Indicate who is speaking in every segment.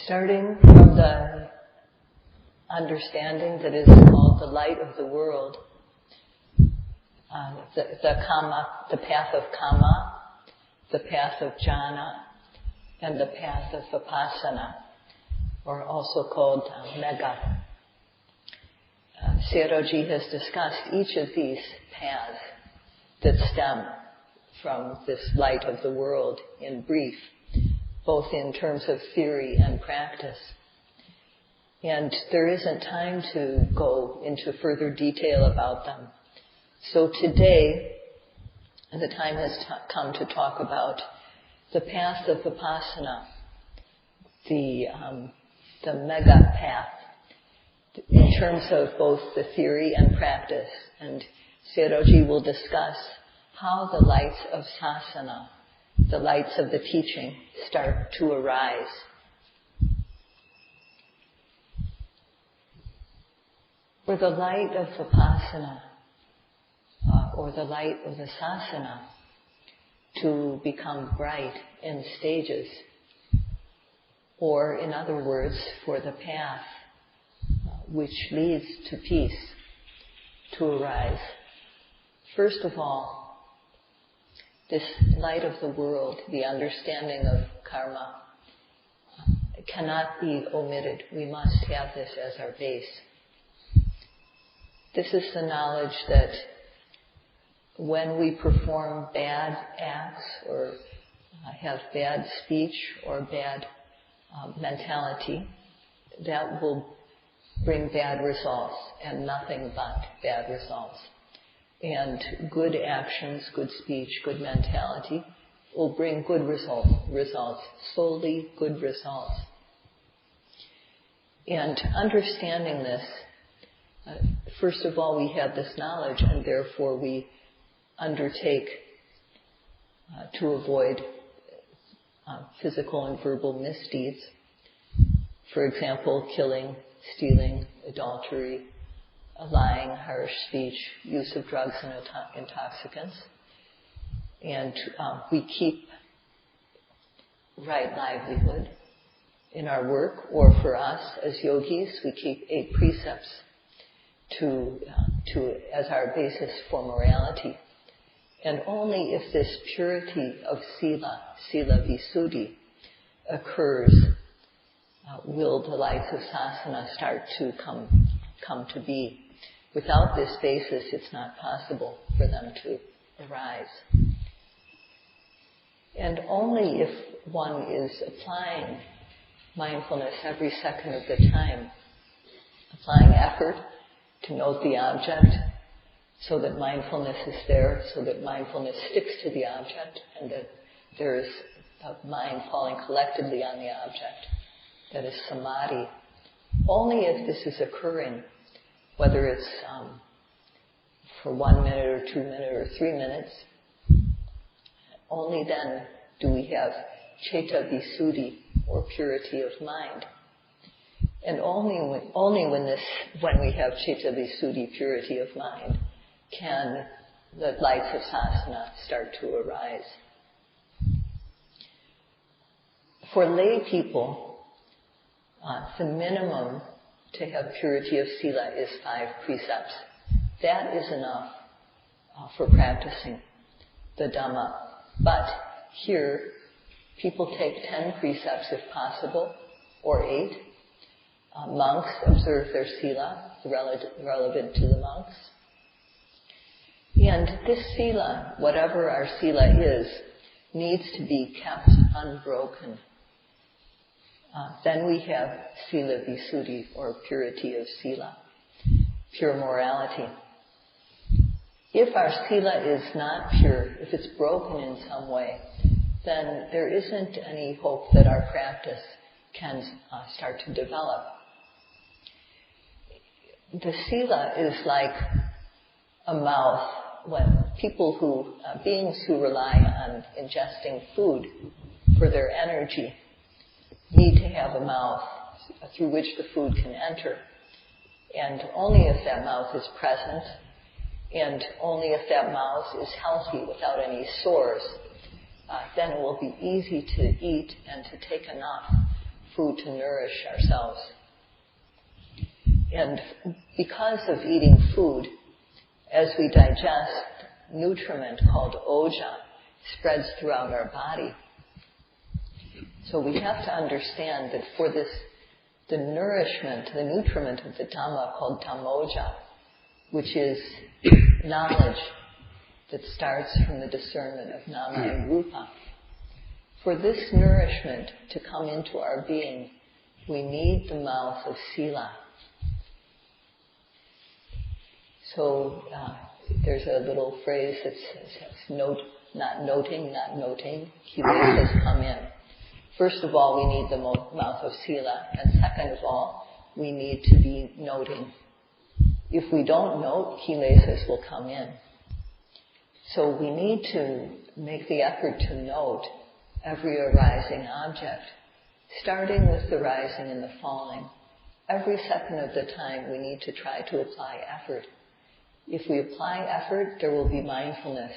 Speaker 1: Starting from the understanding that is called the light of the world, the kama, the path of kama, the path of jhana, and the path of vipassana, or also called mega. Sayadaw has discussed each of these paths that stem from this light of the world in brief, both in terms of theory and practice. And there isn't time to go into further detail about them. So today, the time has come to talk about the path of Vipassana, the mega path, in terms of both the theory and practice. And Sayadaw will discuss how the lights of sasana, the lights of the teaching, start to arise. For the light of Vipassana, or the light of the sasana, to become bright in stages, or in other words, for the path which leads to peace to arise. First of all, this light of the world, the understanding of karma, cannot be omitted. We must have this as our base. This is the knowledge that when we perform bad acts or have bad speech or bad mentality, that will bring bad results and nothing but bad results. And good actions, good speech, good mentality will bring good results, solely good results. And understanding this, first of all, we have this knowledge, and therefore we undertake to avoid physical and verbal misdeeds. For example, killing, stealing, adultery, lying, harsh speech, use of drugs and intoxicants. And we keep right livelihood in our work, or for us as yogis, we keep 8 precepts to as our basis for morality. And only if this purity of sila visuddhi, occurs, will the lights of sasana start to come to be. Without this basis, it's not possible for them to arise. And only if one is applying mindfulness every second of the time, applying effort to note the object, so that mindfulness is there, so that mindfulness sticks to the object, and that there is a mind falling collectedly on the object, that is samadhi. Only if this is occurring, whether it's for 1 minute or 2 minutes or 3 minutes, only then do we have citta visuddhi, or purity of mind. And only when we have citta visuddhi, purity of mind, can the lights of sasana start to arise. For lay people, the minimum to have purity of sila is 5 precepts. That is enough for practicing the Dhamma. But here, people take 10 precepts if possible, or 8. Monks observe their sila, relevant to the monks. And this sila, whatever our sila is, needs to be kept unbroken. Then we have sila visuddhi, or purity of sila, pure morality. If our sila is not pure, if it's broken in some way, then there isn't any hope that our practice can start to develop. The sila is like a mouth. When beings who rely on ingesting food for their energy need to have a mouth through which the food can enter. And only if that mouth is present, and only if that mouth is healthy without any sores, then it will be easy to eat and to take enough food to nourish ourselves. And because of eating food, as we digest, nutriment called oja spreads throughout our body. So we have to understand that for this, the nourishment, the nutriment of the Dhamma called Dhammoja, which is knowledge that starts from the discernment of Nama and Rupa. For this nourishment to come into our being, we need the mouth of Sila. So there's a little phrase that says, not noting, kilesas come in. First of all, we need the mouth of Sila, and second of all, we need to be noting. If we don't note, kilesas will come in. So we need to make the effort to note every arising object, starting with the rising and the falling. Every second of the time, we need to try to apply effort. If we apply effort, there will be mindfulness.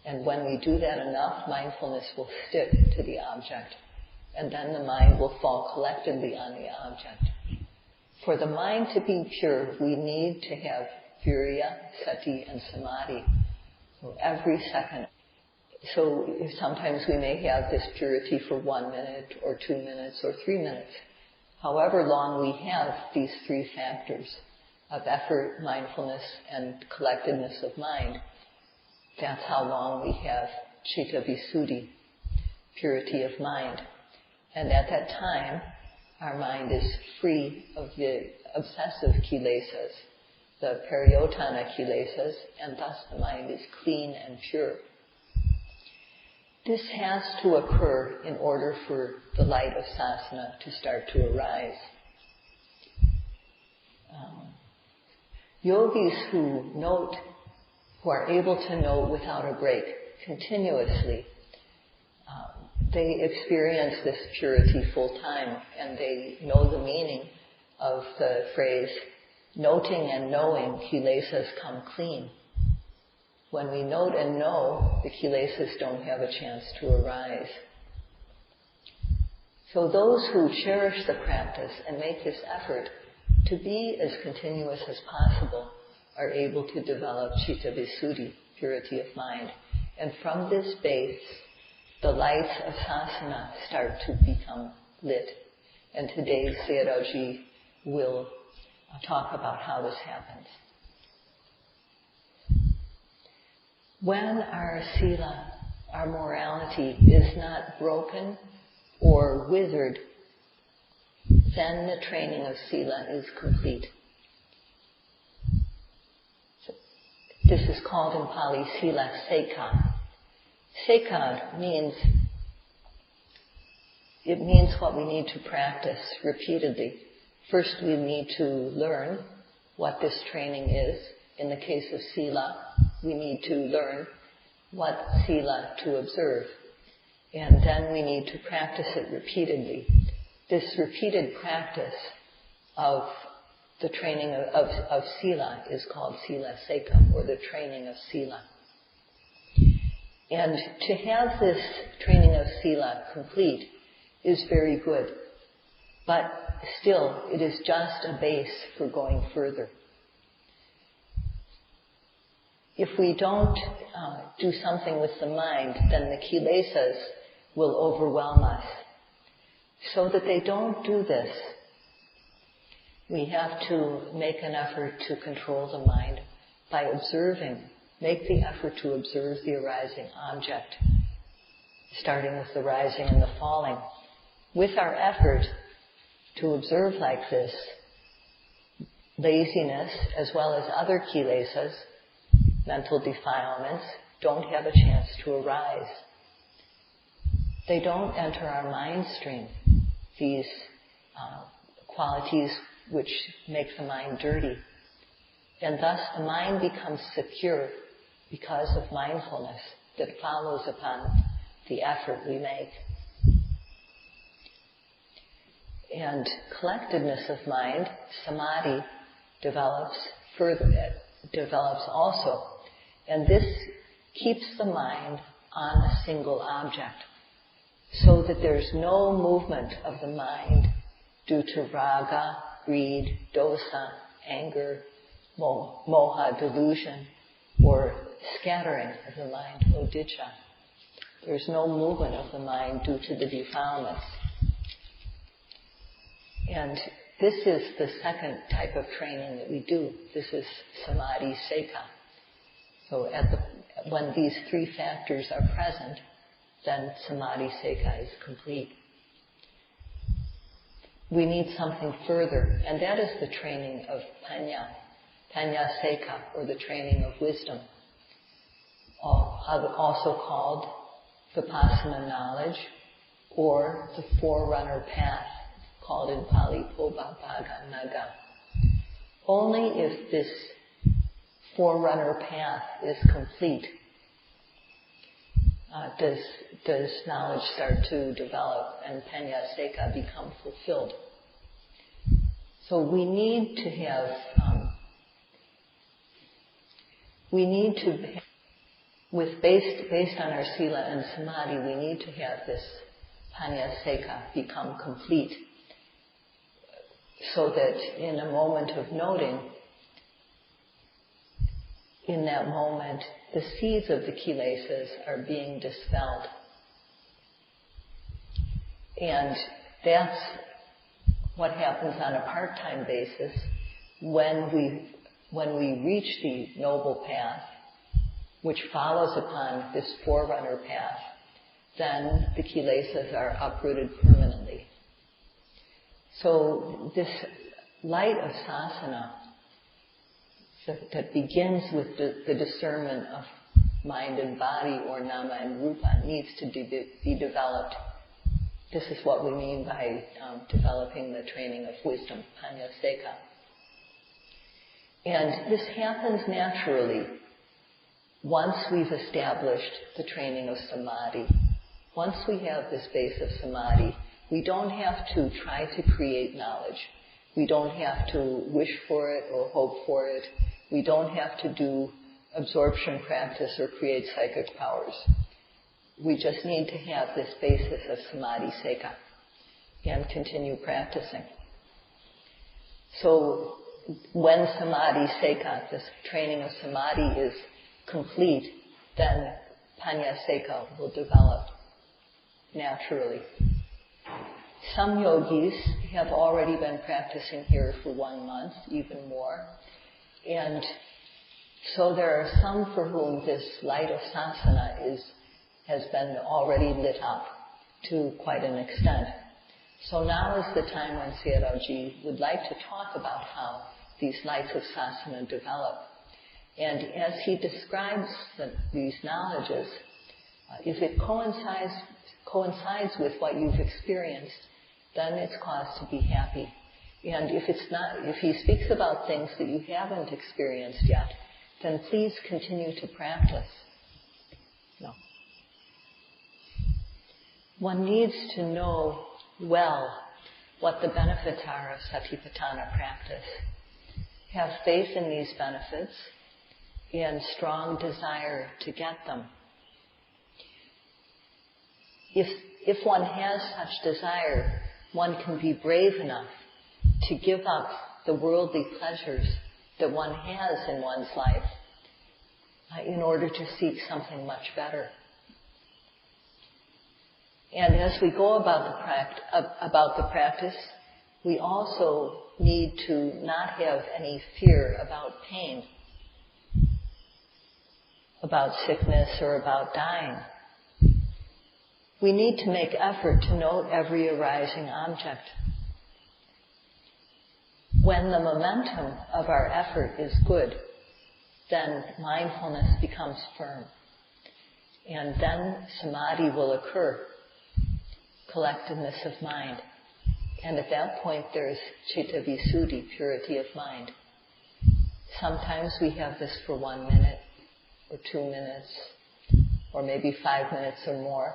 Speaker 1: And when we do that enough, mindfulness will stick to the object. And then the mind will fall collectedly on the object. For the mind to be pure, we need to have virya, sati, and samadhi. So every second. So sometimes we may have this purity for 1 minute, or 2 minutes, or 3 minutes. However long we have these three factors of effort, mindfulness, and collectedness of mind, that's how long we have citta visuddhi, purity of mind. And at that time, our mind is free of the obsessive kilesas, the pariyotana kilesas, and thus the mind is clean and pure. This has to occur in order for the light of sasana to start to arise. Yogis who are able to note without a break continuously, they experience this purity full time, and they know the meaning of the phrase, noting and knowing, kilesas come clean. When we note and know, the kilesas don't have a chance to arise. So those who cherish the practice and make this effort to be as continuous as possible are able to develop citta visuddhi, purity of mind. And from this base, the lights of sasana start to become lit. And today Sayadaw will talk about how this happens. When our sila, our morality, is not broken or withered, then the training of sila is complete. So this is called in Pali sila sekha. Sekha means what we need to practice repeatedly. First we need to learn what this training is. In the case of sila, we need to learn what sila to observe. And then we need to practice it repeatedly. This repeated practice of the training of sila is called sila sekha, or the training of sila. And to have this training of sila complete is very good. But still, it is just a base for going further. If we don't do something with the mind, then the kilesas will overwhelm us. So that they don't do this, we have to make an effort to control the mind by observing. Make the effort to observe the arising object, starting with the rising and the falling. With our effort to observe like this, laziness as well as other kilesas, mental defilements, don't have a chance to arise. They don't enter our mind stream, these qualities which make the mind dirty. And thus the mind becomes secure because of mindfulness that follows upon the effort we make. And collectedness of mind, samadhi, develops also. And this keeps the mind on a single object. so that there's no movement of the mind due to raga, greed, dosa, anger, moha, delusion, or scattering of the mind, odicca. There's no movement of the mind due to the defilements. And this is the second type of training that we do. This is samadhi sekha. So when these three factors are present, then samadhi sekha is complete. We need something further, and that is the training of panya sekha, or the training of wisdom, also called Vipassana knowledge, or the forerunner path, called in Pali Pobabhaga Naga. Only if this forerunner path is complete does knowledge start to develop and panya sekha become fulfilled. So we need to have, based on our sila and samadhi, we need to have this panya sekha become complete, so that in a moment of noting, in that moment, the seeds of the kilesas are being dispelled. And that's what happens on a part-time basis when we reach the noble path, which follows upon this forerunner path. Then the kilesas are uprooted permanently. So this light of sasana that begins with the discernment of mind and body, or nama and rupa, needs to be developed. This is what we mean by developing the training of wisdom, panya sekha. And this happens naturally once we've established the training of samadhi. Once we have this base of samadhi, we don't have to try to create knowledge. We don't have to wish for it or hope for it. We don't have to do absorption practice or create psychic powers. We just need to have this basis of samadhi sekha and continue practicing. So when samadhi sekha, this training of samadhi, is complete, then panya sekha will develop naturally. Some yogis have already been practicing here for 1 month, even more. And so there are some for whom this light of sasana has been already lit up to quite an extent. So now is the time when Sayadaw would like to talk about how these lights of sasana develop. And as he describes these knowledges, if it coincides with what you've experienced, then it's cause to be happy. And if it's not, if he speaks about things that you haven't experienced yet, then please continue to practice. No. One needs to know well what the benefits are of satipatthana practice. Have faith in these benefits and strong desire to get them. If one has such desire, one can be brave enough to give up the worldly pleasures that one has in one's life in order to seek something much better. And as we go about the practice, we also need to not have any fear about pain, about sickness, or about dying. We need to make effort to note every arising object. When the momentum of our effort is good, then mindfulness becomes firm. And then samadhi will occur, collectedness of mind. And at that point there's citta visuddhi, purity of mind. Sometimes we have this for 1 minute, or 2 minutes, or maybe 5 minutes or more.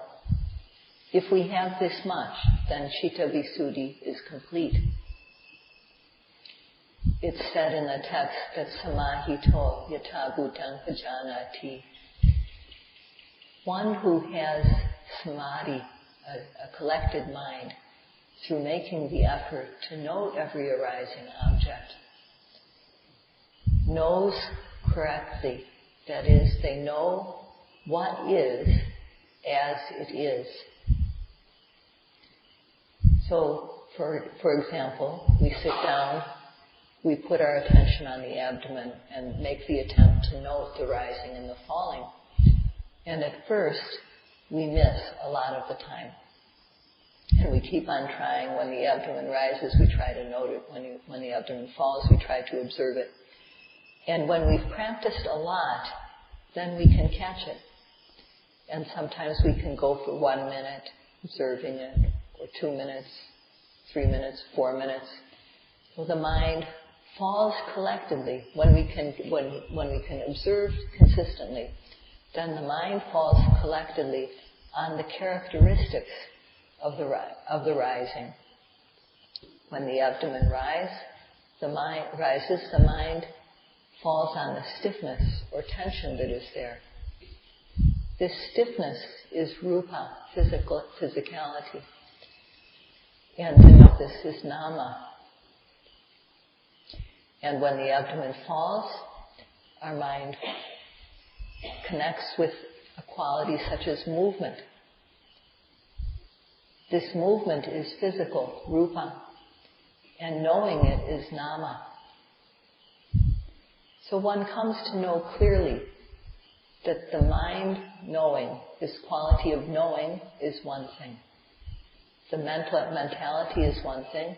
Speaker 1: If we have this much, then citta visuddhi is complete. It's said in the text that samahito yatha bhutang pajanati. One who has samadhi, a collected mind through making the effort to note every arising object, knows correctly. That is, they know what is as it is. So, for example, we sit down, we put our attention on the abdomen and make the attempt to note the rising and the falling. And at first, we miss a lot of the time. And we keep on trying. When the abdomen rises, we try to note it. When the abdomen falls, we try to observe it. And when we've practiced a lot, then we can catch it. And sometimes we can go for 1 minute observing it, or 2 minutes, 3 minutes, 4 minutes. So the mind falls collectively. When we can observe consistently, then the mind falls collectively on the characteristics of the rising. When the abdomen rises, the mind falls on the stiffness or tension that is there. This stiffness is rupa, physicality. And this is nama. And when the abdomen falls, our mind connects with a quality such as movement. This movement is physical, rupa, and knowing it is nama. So one comes to know clearly that the mind knowing, this quality of knowing, is one thing. The mentality is one thing,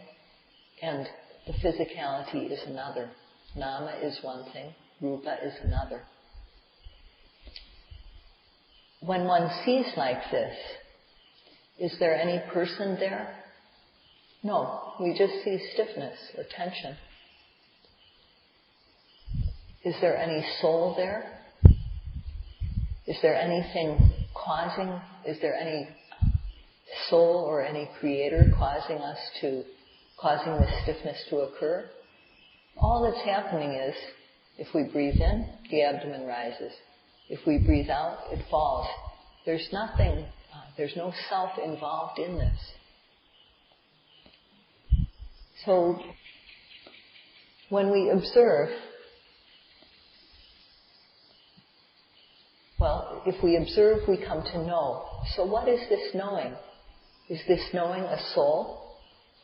Speaker 1: and the physicality is another. Nama is one thing, rupa is another. When one sees like this, is there any person there? No, we just see stiffness or tension. Is there any soul there? Is there anything is there any soul or any creator causing the stiffness to occur? All that's happening is, if we breathe in, the abdomen rises. If we breathe out, it falls. There's nothing, there's no self involved in this. So, when we observe, if we observe, we come to know. So what is this knowing? Is this knowing a soul?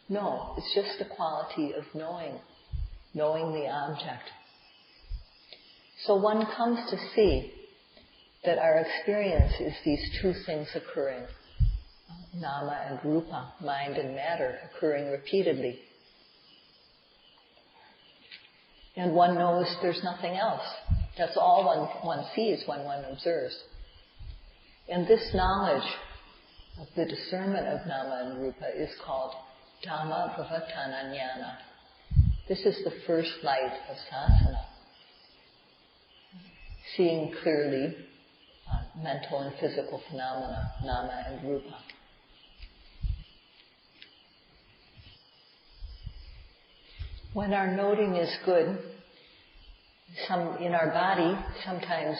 Speaker 1: No, it's just the quality of knowing the object. So one comes to see that our experience is these two things occurring, nama and rupa, mind and matter, occurring repeatedly. And one knows there's nothing else. That's all one sees when one observes. And this knowledge of the discernment of nama and rupa is called Dhamma Vipassana Jnana. This is the first light of sasana. Seeing clearly mental and physical phenomena, nama and rupa. When our noting is good, in our body, sometimes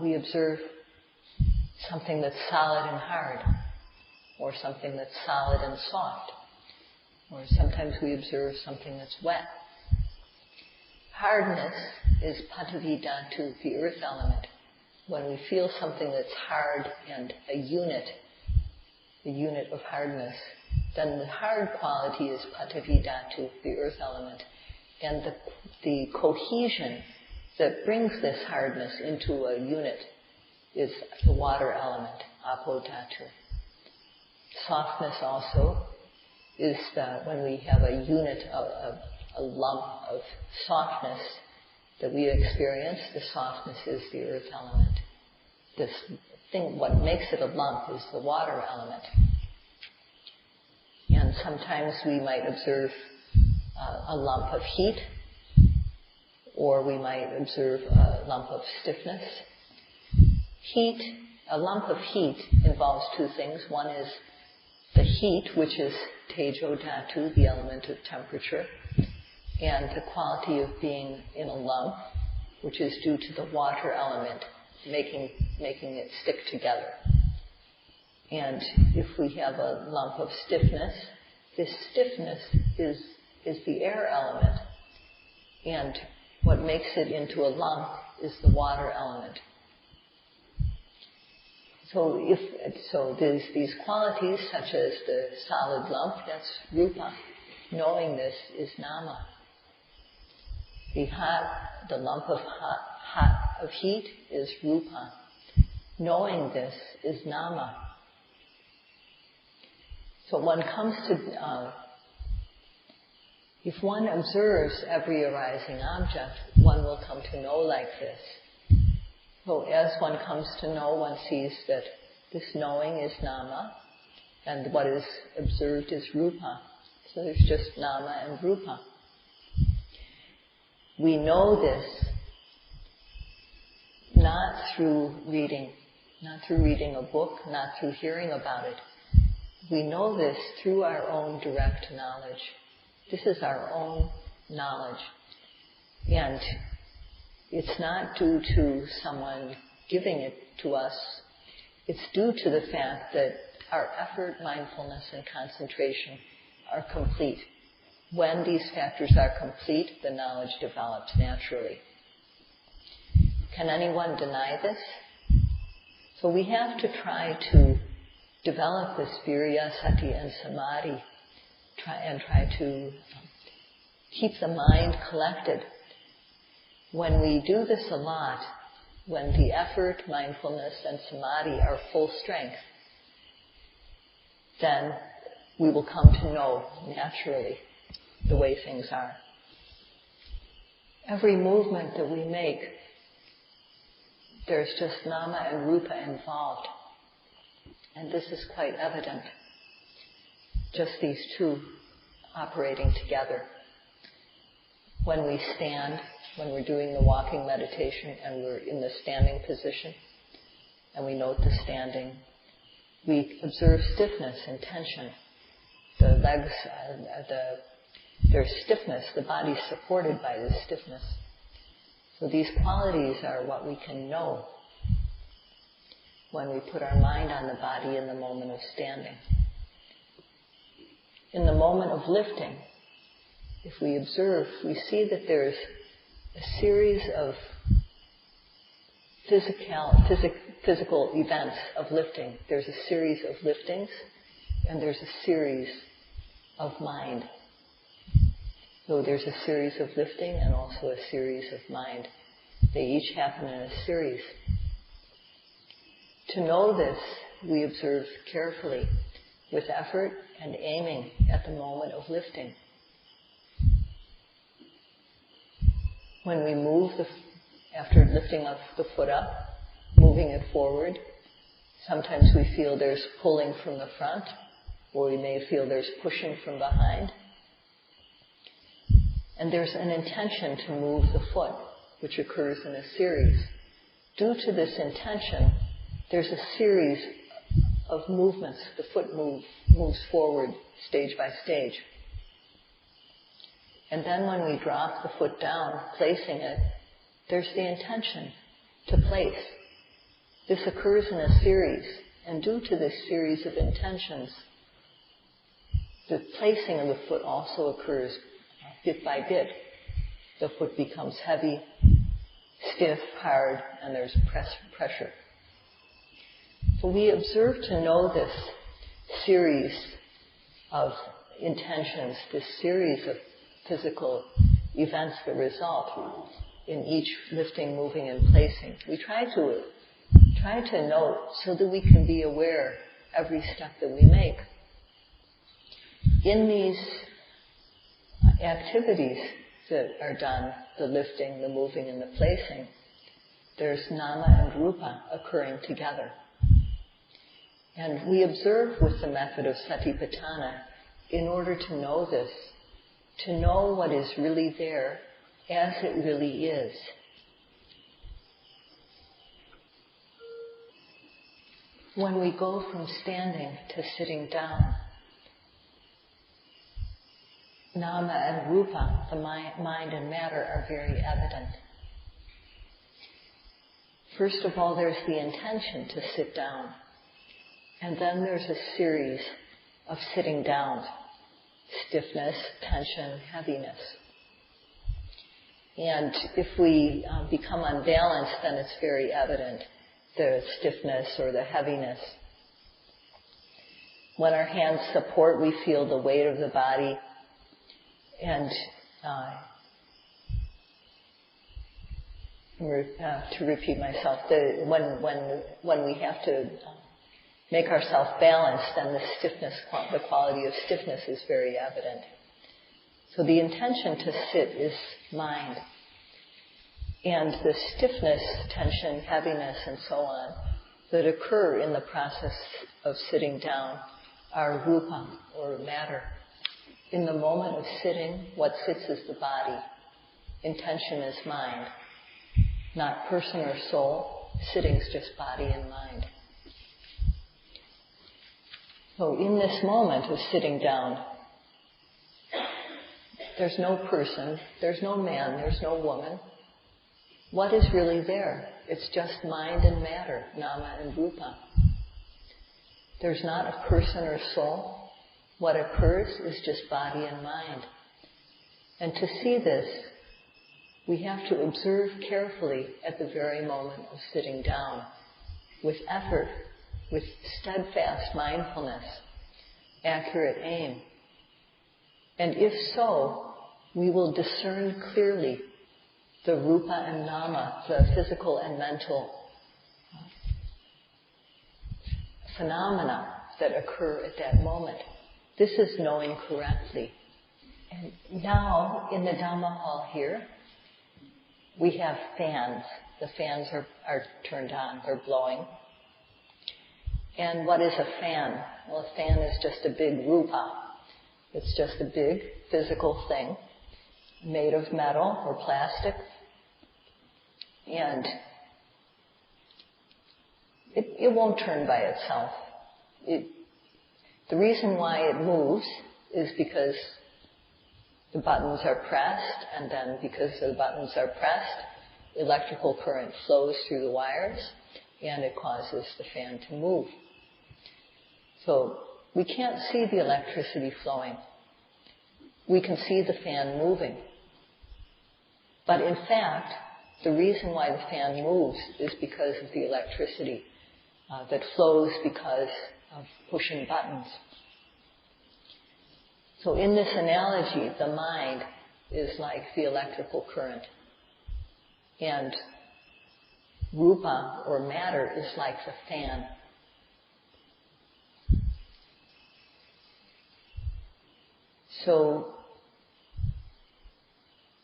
Speaker 1: we observe something that's solid and hard, or something that's solid and soft, or sometimes we observe something that's wet. Hardness is Paṇḍitā, the earth element. When we feel something that's hard and a unit of hardness, then the hard quality is Paṇḍitā, the earth element. And the cohesion that brings this hardness into a unit is the water element, Apo Dhatu. Softness also is when we have a unit, a lump of softness that we experience, the softness is the earth element. This thing, what makes it a lump is the water element. And sometimes we might observe a lump of heat, or we might observe a lump of stiffness. A lump of heat involves two things. One is the heat, which is Tejo Dhatu, the element of temperature, and the quality of being in a lump, which is due to the water element, making it stick together. And if we have a lump of stiffness, this stiffness is the air element. And what makes it into a lump is the water element. So there's these qualities such as the solid lump, that's rupa. Knowing this is nama. The lump of heat is rupa. Knowing this is nama. So one comes to, if one observes every arising object, one will come to know like this. So as one comes to know, one sees that this knowing is nama, and what is observed is rupa. So there's just nama and rupa. We know this not through reading a book, not through hearing about it. We know this through our own direct knowledge. This is our own knowledge. And it's not due to someone giving it to us. It's due to the fact that our effort, mindfulness, and concentration are complete. When these factors are complete, the knowledge develops naturally. Can anyone deny this? So we have to try to develop this virya, sati, and samadhi, try to keep the mind collected. When we do this a lot, when the effort, mindfulness, and samadhi are full strength, then we will come to know naturally the way things are. Every movement that we make, there's just nama and rupa involved. And this is quite evident. Just these two operating together. When we stand, when we're doing the walking meditation and we're in the standing position, and we note the standing, we observe stiffness and tension. The legs, there's stiffness, the body's supported by this stiffness. So these qualities are what we can know when we put our mind on the body in the moment of standing. In the moment of lifting, if we observe, we see that there's a series of physical events of lifting. There's a series of liftings, and there's a series of mind. So there's a series of lifting and also a series of mind. They each happen in a series. To know this, we observe carefully, with effort and aiming at the moment of lifting. When we move, after lifting the foot up, moving it forward, sometimes we feel there's pulling from the front, or we may feel there's pushing from behind. And there's an intention to move the foot, which occurs in a series. Due to this intention, there's a series of movements. The foot moves forward stage by stage. And then when we drop the foot down, placing it, there's the intention to place. This occurs in a series, and due to this series of intentions, the placing of the foot also occurs bit by bit. The foot becomes heavy, stiff, hard, and there's pressure. So we observe to know this series of intentions, this series of physical events that result in each lifting, moving, and placing. We try to note so that we can be aware every step that we make. In these activities that are done, the lifting, the moving, and the placing, there's nama and rupa occurring together. And we observe with the method of satipatthana in order to know this, to know what is really there as it really is. When we go from standing to sitting down, nama and rupa, the mind and matter, are very evident. First of all, there's the intention to sit down. And then there's a series of sitting down, stiffness, tension, heaviness. And if we become unbalanced, then it's very evident, the stiffness or the heaviness. When our hands support, we feel the weight of the body. And to repeat myself, when we have to make ourselves balanced, then the stiffness, the quality of stiffness is very evident. So the intention to sit is mind. And the stiffness, tension, heaviness, and so on that occur in the process of sitting down are rupa, or matter. In the moment of sitting, what sits is the body. Intention is mind. Not person or soul. Sitting's just body and mind. So in this moment of sitting down, there's no person, there's no man, there's no woman. What is really there? It's just mind and matter, nama and rupa. There's not a person or soul. What occurs is just body and mind. And to see this, we have to observe carefully at the very moment of sitting down, with effort, with steadfast mindfulness, accurate aim. And if so, we will discern clearly the rupa and nama, the physical and mental phenomena that occur at that moment. This is knowing correctly. And now, in the Dhamma hall here, we have fans. The fans are turned on, they're blowing. And what is a fan? Well, a fan is just a big rupa. It's just a big physical thing made of metal or plastic. And it won't turn by itself. The reason why it moves is because the buttons are pressed, and then because the buttons are pressed, electrical current flows through the wires, and it causes the fan to move. So we can't see the electricity flowing. We can see the fan moving. But in fact, the reason why the fan moves is because of the electricity that flows because of pushing buttons. So in this analogy, the mind is like the electrical current. And rupa, or matter, is like the fan. So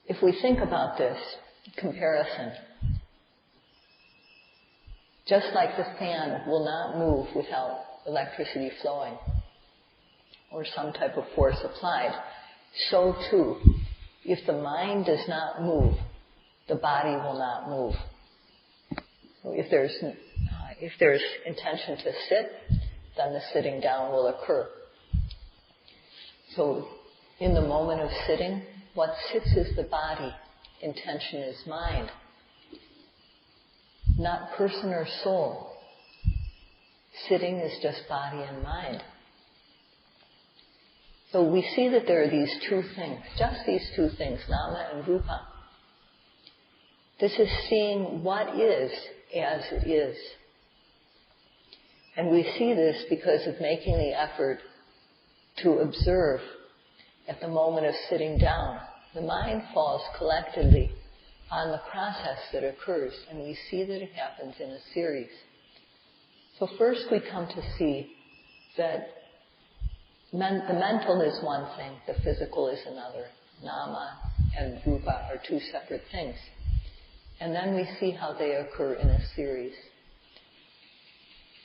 Speaker 1: if we think about this comparison, just like the fan will not move without electricity flowing or some type of force applied, so too, if the mind does not move, the body will not move. So if there's intention to sit, then the sitting down will occur. So in the moment of sitting, what sits is the body, intention is mind. Not person or soul. Sitting is just body and mind. So we see that there are these two things, just these two things, nama and rupa. This is seeing what is as it is. And we see this because of making the effort to observe at the moment of sitting down. The mind falls collectedly on the process that occurs, and we see that it happens in a series. So first we come to see that the mental is one thing, the physical is another. Nama and rupa are two separate things. And then we see how they occur in a series.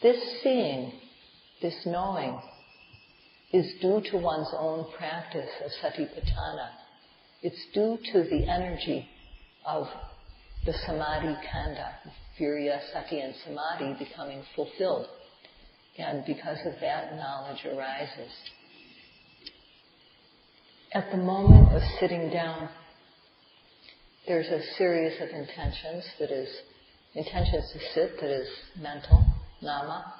Speaker 1: This seeing, this knowing, is due to one's own practice of satipatthana. It's due to the energy of the samadhi kanda, virya, sati, and samadhi becoming fulfilled. And because of that, knowledge arises. At the moment of sitting down, there's a series of intentions to sit, that is mental, nama.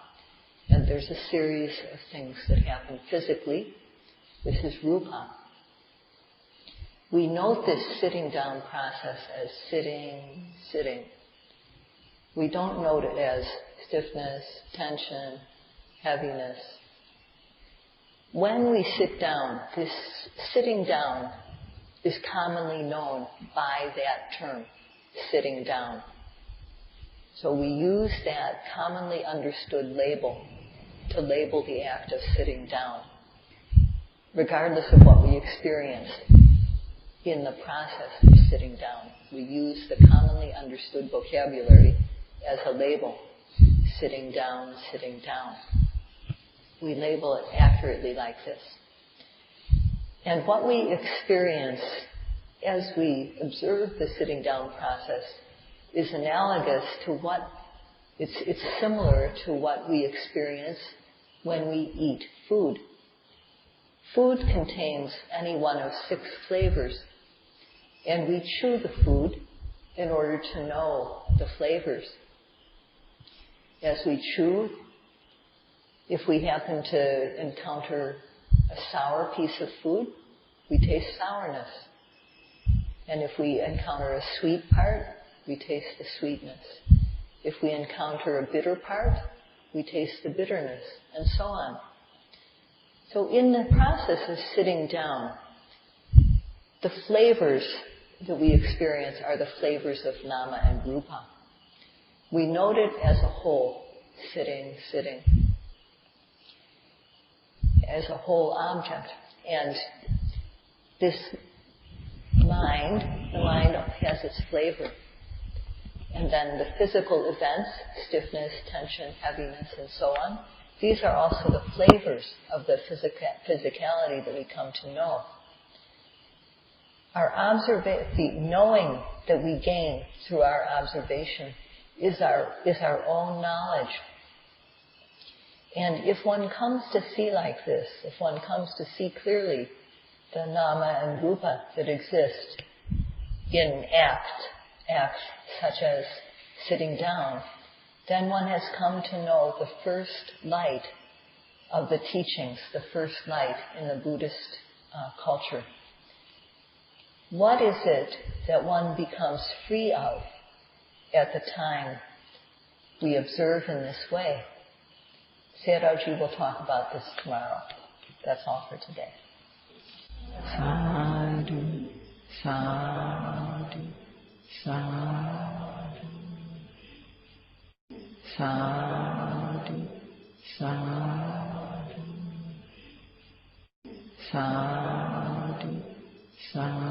Speaker 1: And there's a series of things that happen physically. This is rupa. We note this sitting down process as sitting, sitting. We don't note it as stiffness, tension, heaviness. When we sit down, this sitting down is commonly known by that term, sitting down. So we use that commonly understood label to label the act of sitting down, regardless of what we experience in the process of sitting down. We use the commonly understood vocabulary as a label, sitting down, sitting down. We label it accurately like this. And what we experience as we observe the sitting down process is analogous to it's similar to what we experience when we eat food. Food contains any one of 6 flavors, and we chew the food in order to know the flavors. As we chew, if we happen to encounter a sour piece of food, we taste sourness. And if we encounter a sweet part, we taste the sweetness. If we encounter a bitter part, we taste the bitterness, and so on. So in the process of sitting down, the flavors that we experience are the flavors of nama and rupa. We note it as a whole, sitting, sitting, as a whole object. And this mind, the mind has its flavor. And then the physical events, stiffness, tension, heaviness, and so on, these are also the flavors of the physicality that we come to know. The knowing that we gain through our observation is our own knowledge. And if one comes to see like this, if one comes to see clearly the nama and rupa that exist in acts such as sitting down, then one has come to know the first light of the teachings, the first light in the Buddhist culture. What is it that one becomes free of at the time we observe in this way? Sayadaw will talk about this tomorrow. That's all for today. Sadhu, sadhu, sadhu, sadhu, sadhu, sadhu, sadhu.